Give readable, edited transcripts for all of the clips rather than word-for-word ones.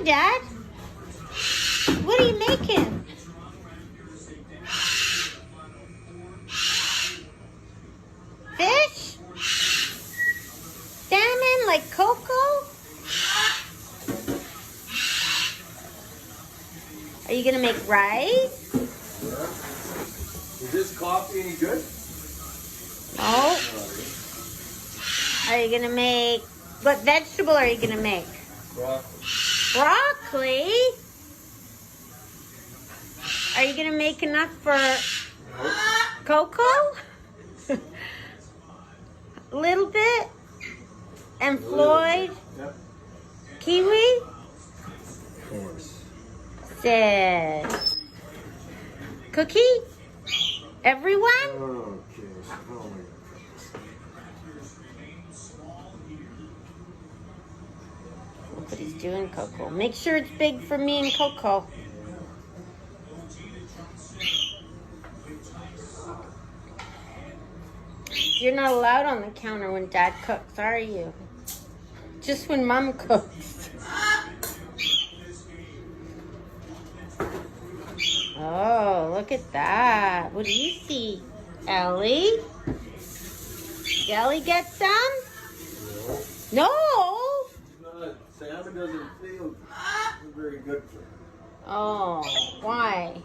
Hi, Dad. What are you making? Fish? Salmon like Coco? Are you gonna make rice? Yeah. Is this coffee any good? No. Are you gonna make, what vegetable are you gonna make? Broccoli. Broccoli? Are you gonna make enough for Coco? A little bit? And Floyd? Yep. Kiwi? Of course. Says Cookie? Everyone? Okay. Oh my God. Look what he's doing, Coco. Make sure it's big for me and Coco. You're not allowed on the counter when Dad cooks, are you? Just when Mom cooks. Oh, look at that. What do you see, Ellie? Did Ellie get some? No. Salmon doesn't feel very good for her. Oh, why?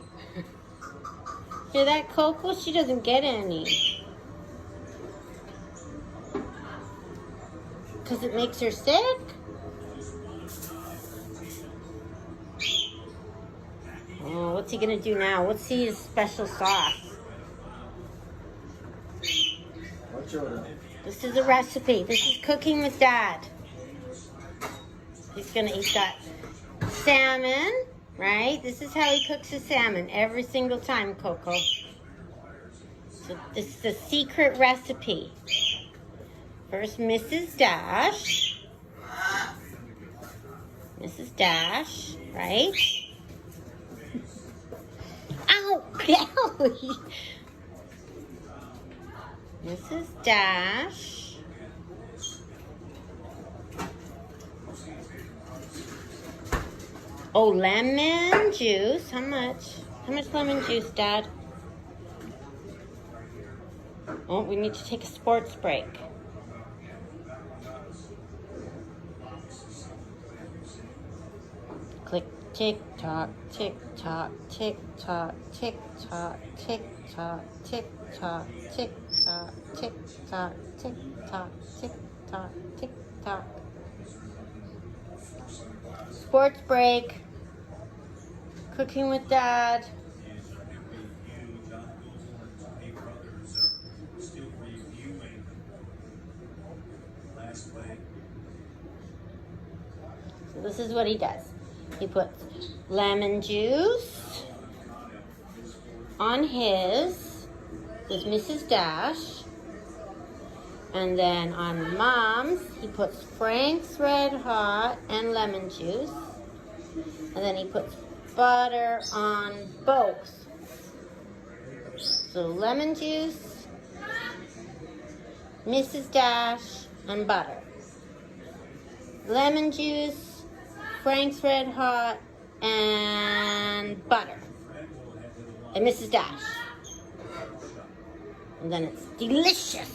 Hear that, Coco? She doesn't get any. Because it makes her sick? Oh, what's he going to do now? What's his special sauce? Watch out. This is a recipe. This is cooking with Dad. He's got salmon, right? This is how he cooks his salmon every single time, Coco. So this is a secret recipe. First, Mrs. Dash. Mrs. Dash, right? Ow! Ellie! Mrs. Dash. Oh, lemon juice. How much? How much lemon juice, Dad? Oh, we need to take a sports break. Click, tick tock, tick tock, tick tock, tick tock, tick tock, tick tock, tick tock, tick tock, tick tock, tick tock, tick tock. Sports break. Cooking with Dad. So this is what he does. He puts lemon juice on his with Mrs. Dash. And then on Mom's, he puts Frank's Red Hot and lemon juice. And then he puts butter on both. So lemon juice, Mrs. Dash, and butter. Lemon juice, Frank's Red Hot, and butter. And Mrs. Dash. And then it's delicious.